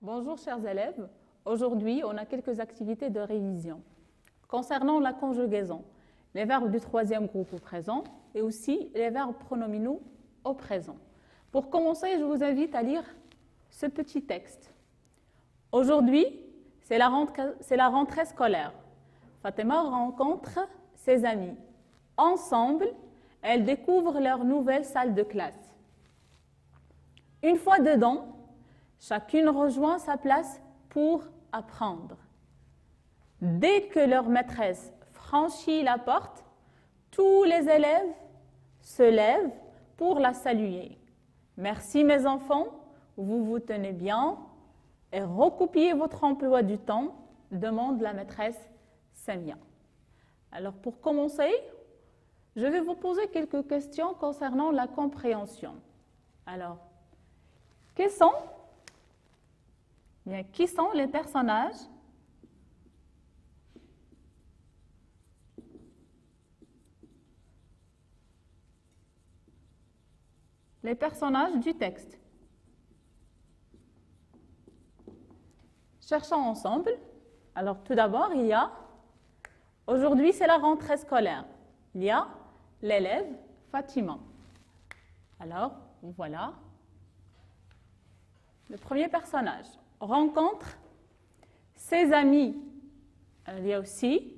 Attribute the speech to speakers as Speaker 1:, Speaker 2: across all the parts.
Speaker 1: Bonjour chers élèves, aujourd'hui on a quelques activités de révision. Concernant la conjugaison, les verbes du troisième groupe au présent et aussi les verbes pronominaux au présent. Pour commencer, je vous invite à lire ce petit texte. Aujourd'hui, c'est la rentrée scolaire. Fatima rencontre ses amis. Ensemble, elles découvrent leur nouvelle salle de classe. Une fois dedans, chacune rejoint sa place pour apprendre. Dès que leur maîtresse franchit la porte, tous les élèves se lèvent pour la saluer. Merci mes enfants, vous vous tenez bien et recopiez votre emploi du temps, demande la maîtresse Samia. Alors pour commencer, je vais vous poser quelques questions concernant la compréhension. Alors, qui sont les personnages du texte? Cherchons ensemble. Alors tout d'abord, il y a, aujourd'hui c'est la rentrée scolaire. Il y a l'élève Fatima. Alors, voilà. Le premier personnage rencontre ses amis. Alors, il y a aussi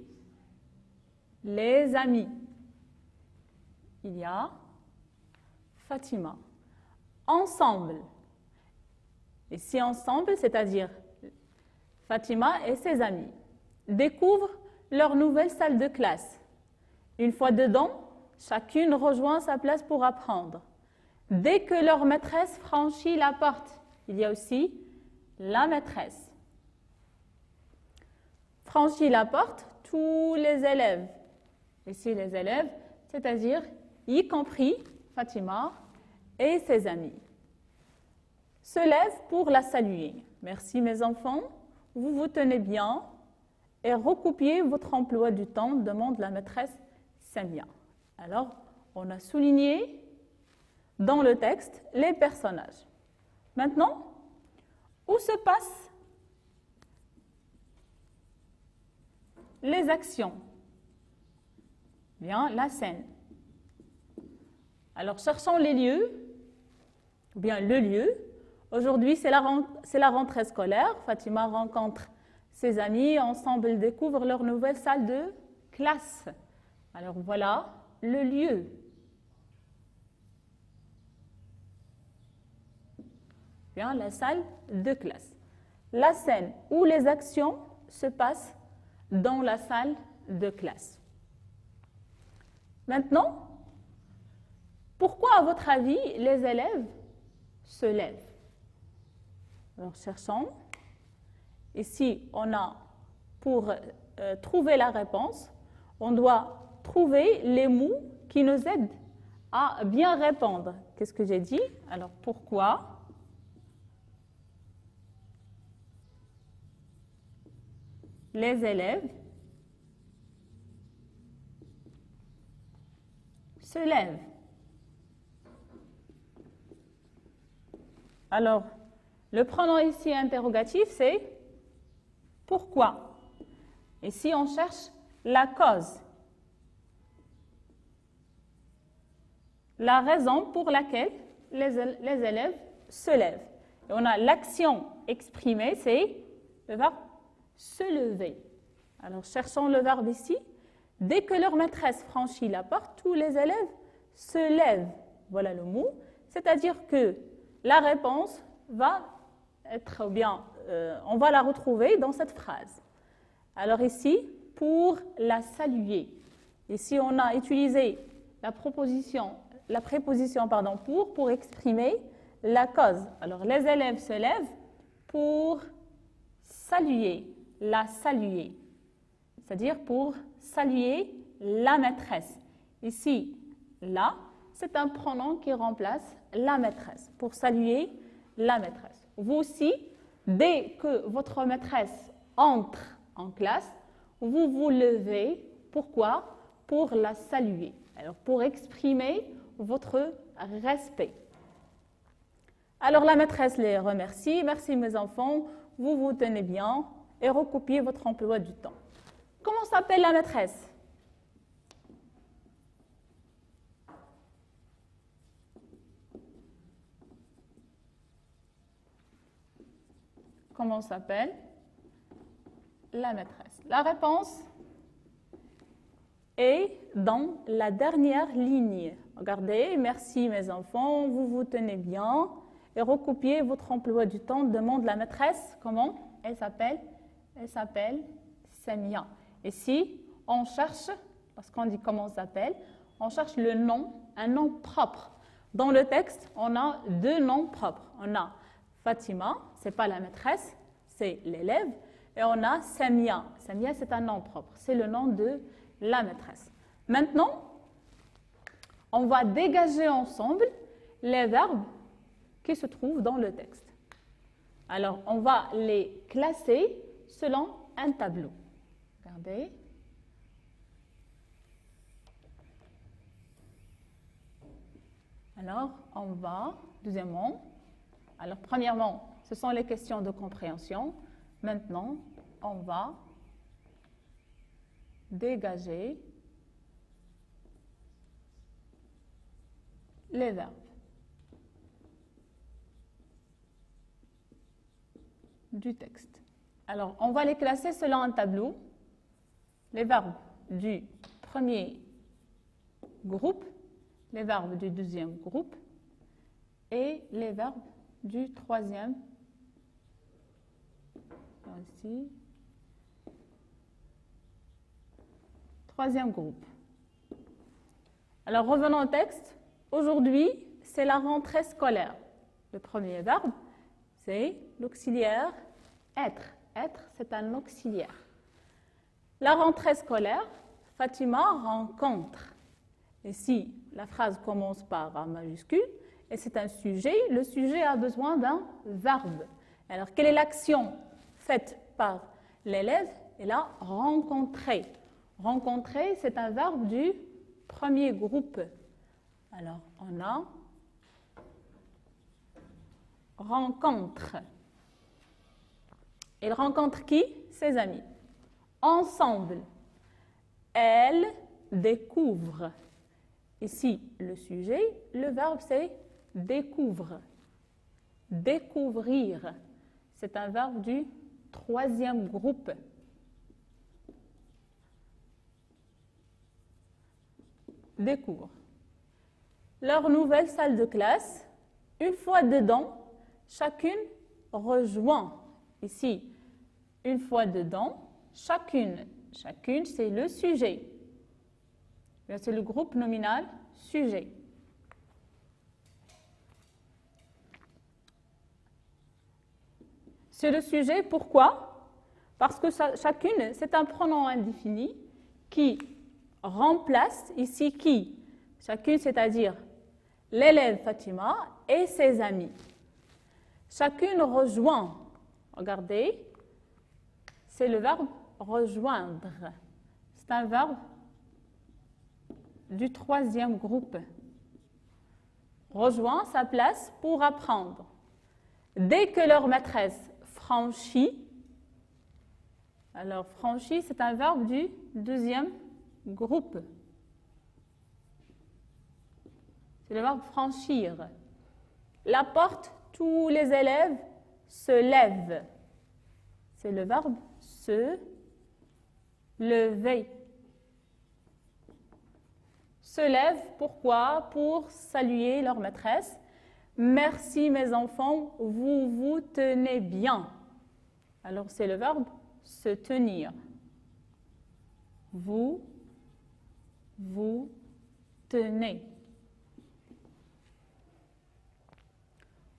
Speaker 1: les amis. Il y a Fatima. Ensemble. Ici, ensemble, c'est-à-dire Fatima et ses amis découvrent leur nouvelle salle de classe. Une fois dedans, chacune rejoint sa place pour apprendre. Dès que leur maîtresse franchit la porte, il y a aussi la maîtresse. Franchit la porte, tous les élèves. Ici, les élèves, c'est-à-dire y compris Fatima et ses amis, se lèvent pour la saluer. Merci mes enfants, vous vous tenez bien et recopiez votre emploi du temps, demande la maîtresse Samia. Alors, on a souligné dans le texte les personnages. Maintenant, où se passent les actions? Bien, la scène. Alors, cherchons les lieux, ou bien le lieu. Aujourd'hui, c'est la rentrée scolaire. Fatima rencontre ses amis. Ensemble, ils découvrent leur nouvelle salle de classe. Alors, voilà le lieu. Bien, la salle de classe. La scène où les actions se passent dans la salle de classe. Maintenant, pourquoi, à votre avis, les élèves se lèvent? Alors, cherchons. Ici, on a, pour trouver la réponse, on doit trouver les mots qui nous aident à bien répondre. Qu'est-ce que j'ai dit? Alors, pourquoi les élèves se lèvent? Alors, le pronom ici interrogatif, c'est pourquoi. Ici, on cherche la cause. La raison pour laquelle les élèves se lèvent. Et on a l'action exprimée, c'est le verbe se lever. Alors, cherchons le verbe ici. Dès que leur maîtresse franchit la porte, tous les élèves se lèvent. Voilà le mot. C'est-à-dire que la réponse va être bien, on va la retrouver dans cette phrase. Alors ici, pour la saluer. Ici, on a utilisé la préposition pour exprimer la cause. Alors, les élèves se lèvent pour saluer, la saluer. C'est-à-dire pour saluer la maîtresse. Ici, là, c'est un pronom qui remplace la maîtresse, pour saluer la maîtresse. Vous aussi, dès que votre maîtresse entre en classe, vous vous levez. Pourquoi? Pour la saluer. Alors, pour exprimer votre respect. Alors la maîtresse les remercie. Merci mes enfants, vous vous tenez bien et recopiez votre emploi du temps. Comment s'appelle la maîtresse? Comment s'appelle la maîtresse? La réponse est dans la dernière ligne. Regardez, merci mes enfants, vous vous tenez bien et recopiez votre emploi du temps. Demande la maîtresse, comment elle s'appelle? Elle s'appelle Samia. Et si on cherche, parce qu'on dit comment s'appelle, on cherche le nom, un nom propre. Dans le texte, on a deux noms propres. On a Fatima, ce n'est pas la maîtresse, c'est l'élève. Et on a Samia. Samia, c'est un nom propre. C'est le nom de la maîtresse. Maintenant, on va dégager ensemble les verbes qui se trouvent dans le texte. Alors, on va les classer selon un tableau. Regardez. Alors, on va, deuxièmement, alors premièrement, ce sont les questions de compréhension. Maintenant, on va dégager les verbes du texte. Alors, on va les classer selon un tableau. Les verbes du premier groupe, les verbes du deuxième groupe et les verbes du troisième. Ici. Troisième groupe. Alors, revenons au texte. Aujourd'hui, c'est la rentrée scolaire. Le premier verbe, c'est l'auxiliaire être. Être, c'est un auxiliaire. La rentrée scolaire, Fatima rencontre. Ici, la phrase commence par un majuscule et c'est un sujet. Le sujet a besoin d'un verbe. Alors, quelle est l'action faite par l'élève? Elle a rencontré. Rencontrer, c'est un verbe du premier groupe. Alors, on a rencontre. Il rencontre qui? Ses amis. Ensemble. Elle découvre. Ici, le sujet, le verbe, c'est découvre. Découvrir. C'est un verbe du troisième groupe. Découvre. Leur nouvelle salle de classe, une fois dedans, chacune rejoint. Ici, une fois dedans, chacune. Chacune, c'est le sujet. C'est le groupe nominal sujet. C'est le sujet, pourquoi? Parce que chacune, c'est un pronom indéfini qui remplace ici qui? Chacune, c'est-à-dire l'élève Fatima et ses amis. Chacune rejoint. Regardez, c'est le verbe rejoindre. C'est un verbe du troisième groupe. Rejoint sa place pour apprendre. Dès que leur maîtresse franchit, alors franchit, c'est un verbe du deuxième groupe. C'est le verbe franchir. La porte, tous les élèves se lèvent. C'est le verbe se lever. Se lèvent, pourquoi? Pour saluer leur maîtresse. Merci mes enfants, vous vous tenez bien. Alors c'est le verbe se tenir. Vous vous tenez.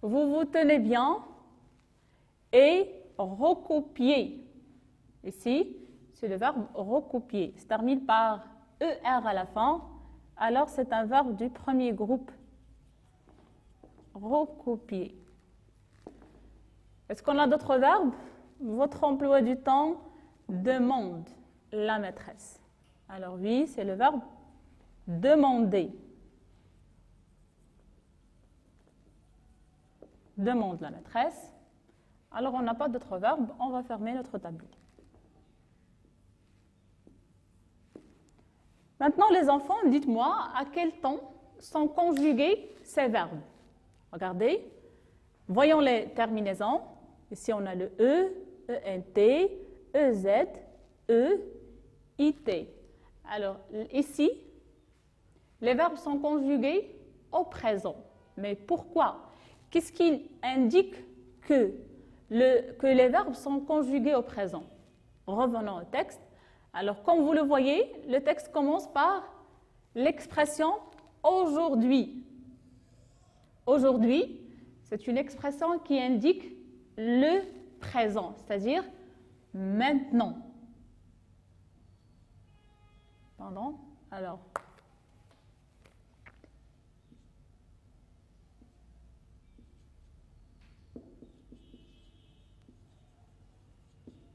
Speaker 1: Vous vous tenez bien et recopier. Ici, c'est le verbe recopier. Se termine par ER à la fin. Alors, c'est un verbe du premier groupe. Recopier. Est-ce qu'on a d'autres verbes? Votre emploi du temps demande la maîtresse. Alors oui, c'est le verbe demander. demande la maîtresse. Alors, on n'a pas d'autre verbe, on va fermer notre tableau. Maintenant, les enfants, dites-moi à quel temps sont conjugués ces verbes. Regardez, voyons les terminaisons. Ici, on a le E, ENT, EZ, E, IT. Alors, ici, les verbes sont conjugués au présent. Mais pourquoi? Qu'est-ce qui indique que les verbes sont conjugués au présent? Revenons au texte. Alors, comme vous le voyez, le texte commence par l'expression « aujourd'hui ». Aujourd'hui, c'est une expression qui indique le présent, c'est-à-dire maintenant. Pardon? Alors,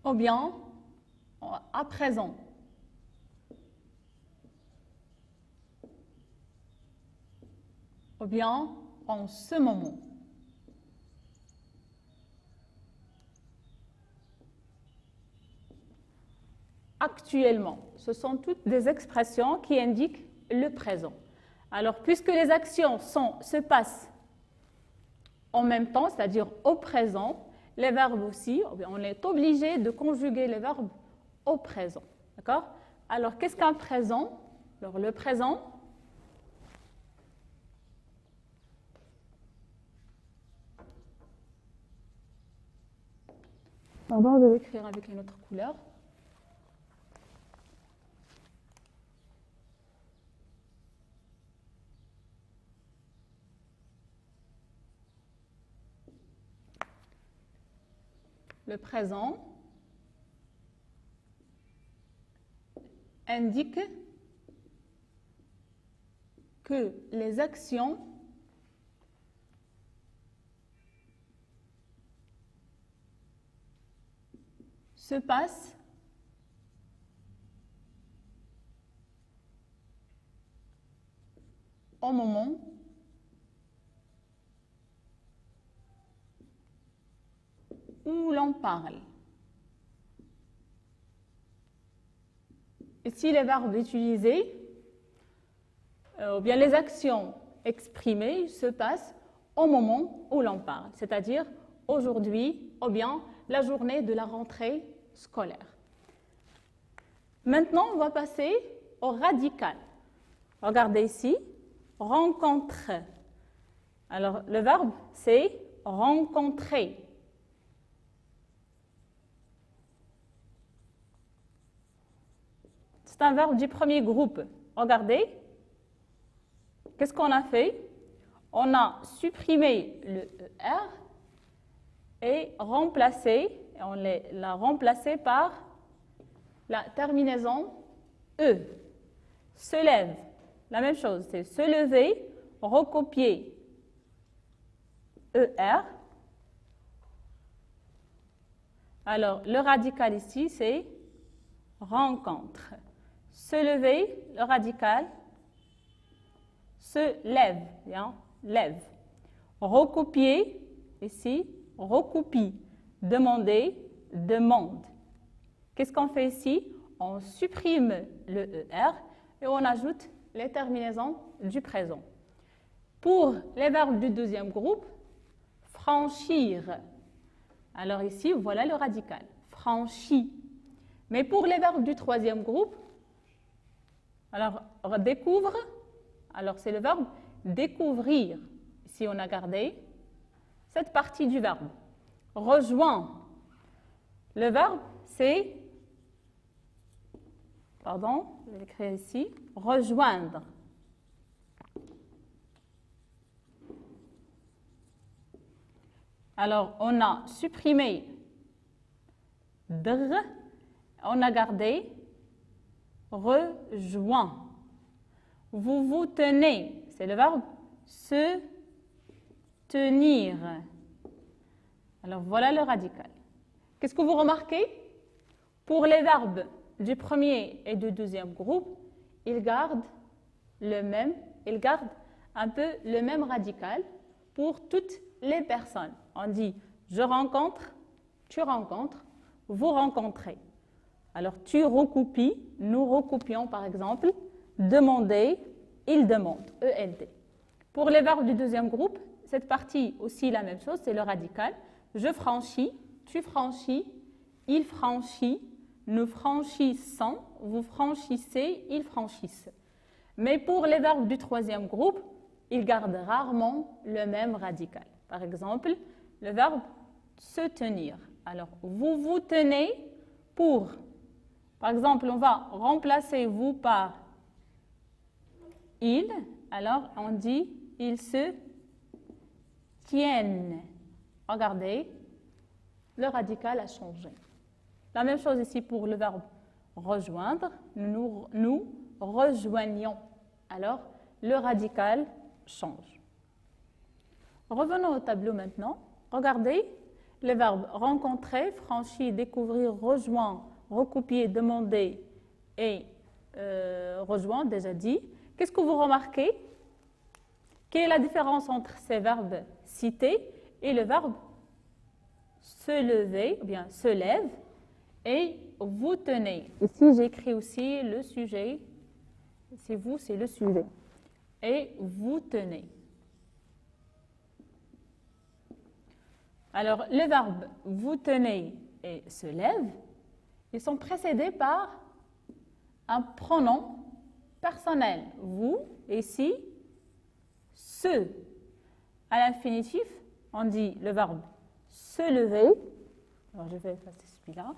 Speaker 1: ou bien à présent. Ou bien en ce moment. Actuellement. Ce sont toutes des expressions qui indiquent le présent. Alors, puisque les actions se passent en même temps, c'est-à-dire au présent, les verbes aussi, on est obligé de conjuguer les verbes au présent. D'accord? Alors, qu'est-ce qu'un présent? Alors, le présent, pardon, je vais écrire avec une autre couleur. Le présent indique que les actions se passent au moment où l'on parle. Ici, les verbes utilisés, ou bien les actions exprimées se passent au moment où l'on parle, c'est-à-dire aujourd'hui ou bien la journée de la rentrée scolaire. Maintenant, on va passer au radical. Regardez ici, rencontre. Alors, le verbe, c'est rencontrer. C'est un verbe du premier groupe. Regardez, qu'est-ce qu'on a fait? On a supprimé le ER et on l'a remplacé par la terminaison E. Se lève, la même chose, c'est se lever, recopier ER. Alors, le radical ici, c'est rencontre. Se lever, le radical, se lève, bien, lève. Recopier, ici, recopie. Demander, demande. Qu'est-ce qu'on fait ici? On supprime le ER et on ajoute les terminaisons du présent. Pour les verbes du deuxième groupe, franchir. Alors ici, voilà le radical, franchi. Mais pour les verbes du troisième groupe, alors découvre, alors c'est le verbe découvrir. Ici, on a gardé cette partie du verbe. Rejoint. Le verbe, c'est, pardon, je vais l'écrire ici, rejoindre. Alors, on a supprimé dr, on a gardé rejoint. Vous vous tenez, c'est le verbe se tenir. Alors, voilà le radical. Qu'est-ce que vous remarquez? Pour les verbes du premier et du deuxième groupe, ils gardent un peu le même radical. pour toutes les personnes. On dit je rencontre, tu rencontres, vous rencontrez. Alors tu recopies, nous recopions par exemple, demander, il demande, END. Pour les verbes du deuxième groupe, cette partie aussi la même chose, c'est le radical. Je franchis, tu franchis, il franchit, nous franchissons, vous franchissez, ils franchissent. Mais pour les verbes du troisième groupe, ils gardent rarement le même radical. Par exemple, le verbe se tenir. Alors, vous vous tenez pour. Par exemple, on va remplacer vous par il. Alors, on dit ils se tiennent. Regardez, le radical a changé. La même chose ici pour le verbe rejoindre. Nous rejoignons. Alors, le radical change. Revenons au tableau maintenant. Regardez les verbes rencontrer, franchir, découvrir, rejoindre, recopier, demander et rejoindre, déjà dit. Qu'est-ce que vous remarquez? Quelle est la différence entre ces verbes cités et le verbe se lever, ou bien se lève, et vous tenez? Ici, j'écris aussi le sujet. C'est vous, c'est le sujet. Et vous tenez. Alors, les verbes vous tenez et se lève, ils sont précédés par un pronom personnel. Vous, ici, se. À l'infinitif, on dit le verbe se lever. Alors, je vais effacer celui-là.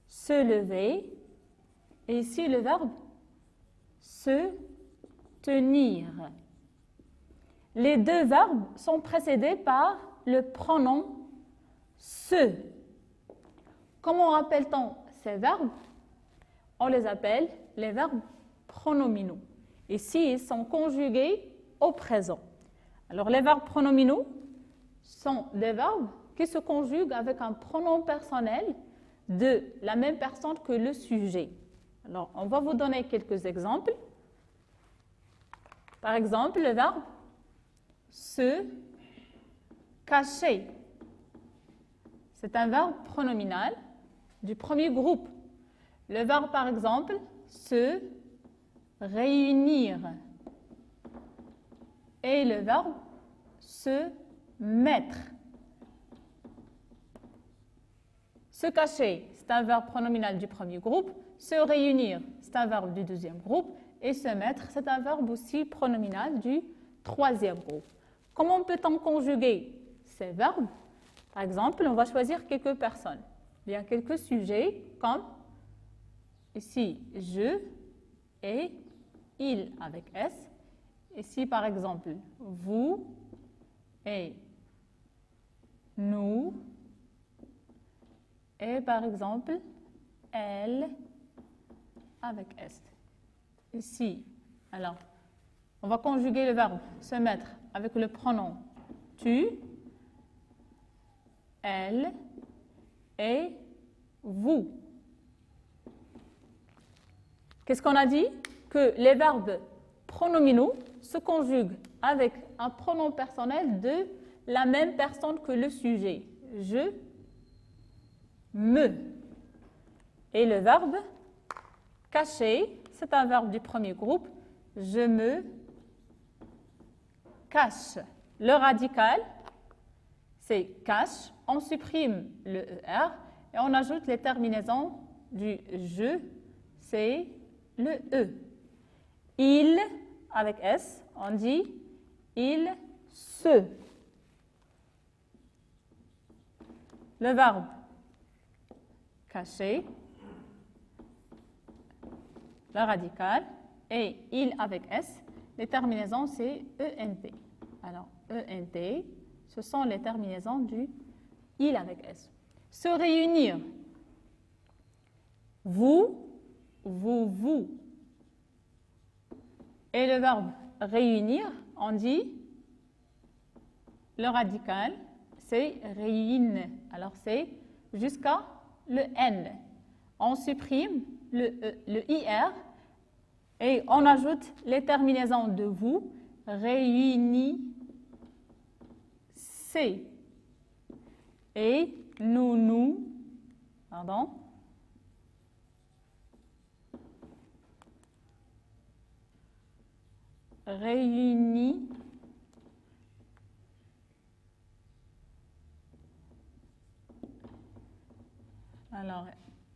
Speaker 1: Se lever. Et ici, le verbe se tenir. Les deux verbes sont précédés par le pronom se. Comment appelle-t-on ces verbes? On les appelle les verbes pronominaux. Ici, ils sont conjugués au présent. Alors, les verbes pronominaux sont des verbes qui se conjuguent avec un pronom personnel de la même personne que le sujet. Alors, on va vous donner quelques exemples. Par exemple, le verbe se cacher. C'est un verbe pronominal du premier groupe. Le verbe, par exemple, se réunir. Et le verbe se mettre. Se cacher, c'est un verbe pronominal du premier groupe. Se réunir, c'est un verbe du deuxième groupe. Et se mettre, c'est un verbe aussi pronominal du troisième groupe. Comment peut-on conjuguer ces verbes? Par exemple, on va choisir quelques personnes. Il y a quelques sujets comme ici, je et il avec S. Ici, par exemple, vous et nous. Et par exemple, elle avec S. Ici, alors, on va conjuguer le verbe se mettre avec le pronom tu, elle et vous. Qu'est-ce qu'on a dit? Que les verbes pronominaux se conjuguent avec un pronom personnel de la même personne que le sujet. Je, me. Et le verbe cacher, c'est un verbe du premier groupe. Je me cache. Le radical, c'est cache. On supprime le ER et on ajoute les terminaisons du je, c'est le E. Il, avec S, on dit il se. Le verbe cacher, le radical, et il avec S, les terminaisons c'est ENT. Alors, ENT, ce sont les terminaisons du il avec S. Se réunir. Vous, vous. Et le verbe réunir, on dit le radical, c'est réune. Alors, c'est jusqu'à le N. On supprime le IR et on ajoute les terminaisons de vous réunissez. Et nous, pardon, réunis, alors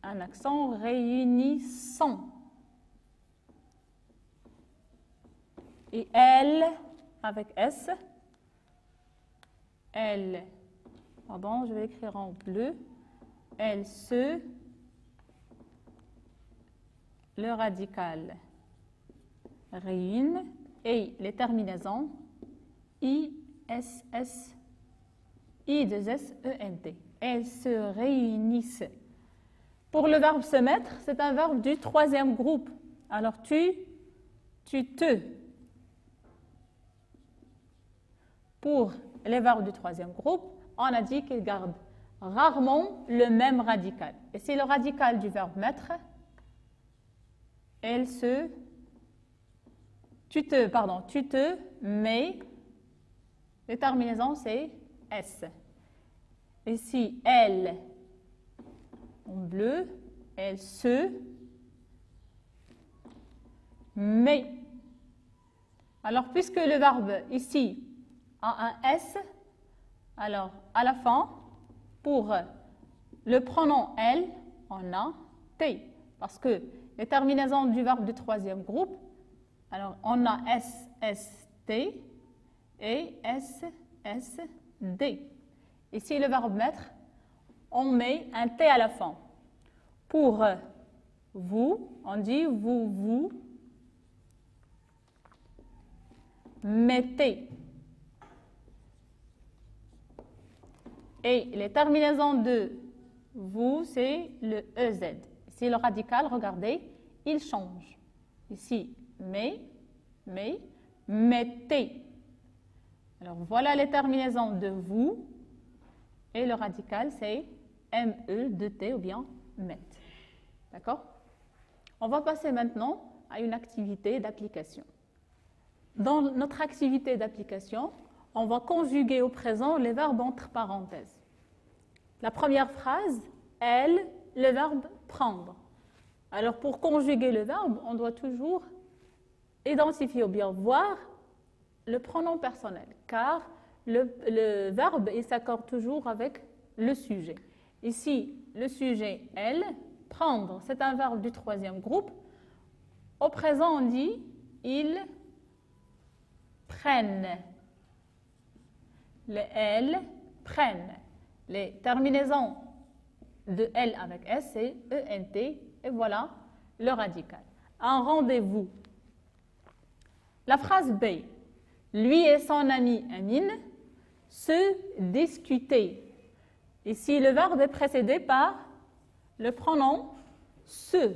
Speaker 1: un accent, réunissons. Et elle, avec S, elle, pardon, je vais écrire en bleu, elle se, le radical, réunit, et les terminaisons, I, S, S, I, 2 S, E, N, T. Elles se réunissent. Pour le verbe se mettre, c'est un verbe du troisième groupe. Alors, tu te. Pour les verbes du troisième groupe, on a dit qu'ils gardent rarement le même radical. Et c'est le radical du verbe mettre. Elle se. Tu te, mais, les terminaisons, c'est S. Ici, elle, en bleu, elle se, mais. Alors, puisque le verbe ici a un S, alors à la fin, pour le pronom elle, on a T. Parce que les terminaisons du verbe du troisième groupe, alors on a S, S, T et S, S, D. Ici, le verbe mettre, on met un T à la fin. Pour vous, on dit vous mettez. Et les terminaisons de vous, c'est le EZ. Ici, le radical, regardez, il change. Ici, mettez. Alors, voilà les terminaisons de vous. Et le radical, c'est ME, 2T ou bien MET. D'accord? On va passer maintenant à une activité d'application. Dans notre activité d'application, on va conjuguer au présent les verbes entre parenthèses. La première phrase, elle, le verbe prendre. Alors, pour conjuguer le verbe, on doit toujours identifier ou bien voir le pronom personnel, car le verbe, il s'accorde toujours avec le sujet. Ici, le sujet, elle, prendre, c'est un verbe du troisième groupe. Au présent, on dit, ils prennent. Les elles prennent. Les terminaisons de L avec S, c'est ENT, et voilà le radical. Un rendez-vous. La phrase B. Lui et son ami Amine se discutaient. Ici, le verbe est précédé par le pronom se.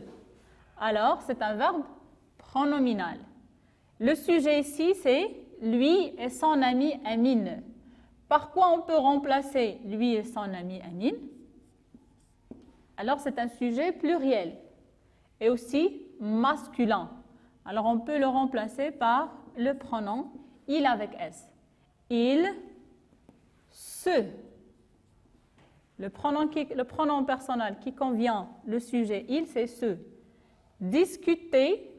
Speaker 1: Alors, c'est un verbe pronominal. Le sujet ici, c'est lui et son ami Amine. Par quoi on peut remplacer lui et son ami Amine? Alors, c'est un sujet pluriel et aussi masculin. Alors, on peut le remplacer par le pronom il avec S. Il, se. Le pronom personnel qui convient le sujet il, c'est se. Discuter.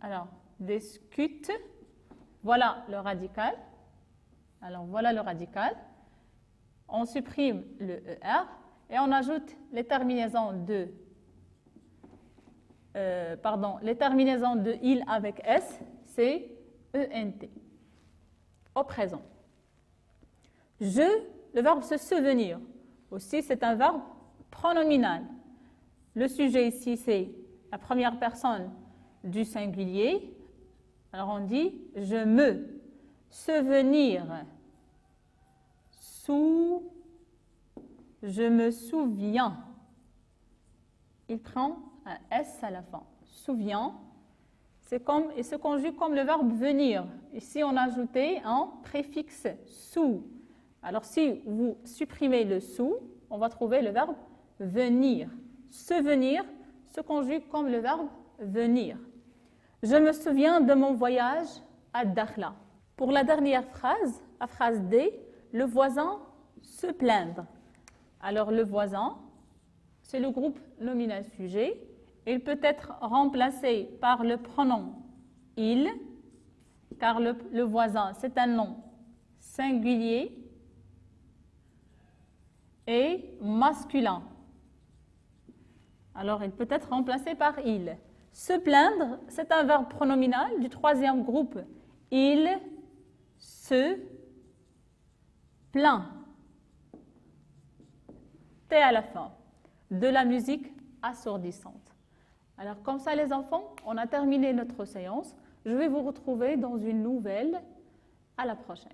Speaker 1: Alors, discute. Voilà le radical. Alors, voilà le radical. On supprime le ER et on ajoute les terminaisons de il avec S, c'est ENT. Au présent. Le verbe se souvenir. Aussi, c'est un verbe pronominal. Le sujet ici, c'est la première personne du singulier. Alors, on dit je me souvenir. Je me souviens. Il prend un S à la fin. Souviens. Il se conjugue comme le verbe venir. Ici, on a ajouté un préfixe sous. Alors, si vous supprimez le sous, on va trouver le verbe venir. Se venir se conjugue comme le verbe venir. Je me souviens de mon voyage à Dakhla. Pour la dernière phrase, la phrase D, le voisin se plaindre. Alors le voisin, c'est le groupe nominal sujet. Il peut être remplacé par le pronom il, car le voisin, c'est un nom singulier et masculin. Alors, il peut être remplacé par il. Se plaindre, c'est un verbe pronominal du troisième groupe. Il se plaint. T à la fin. De la musique assourdissante. Alors, comme ça, les enfants, on a terminé notre séance. Je vais vous retrouver dans une nouvelle. À la prochaine.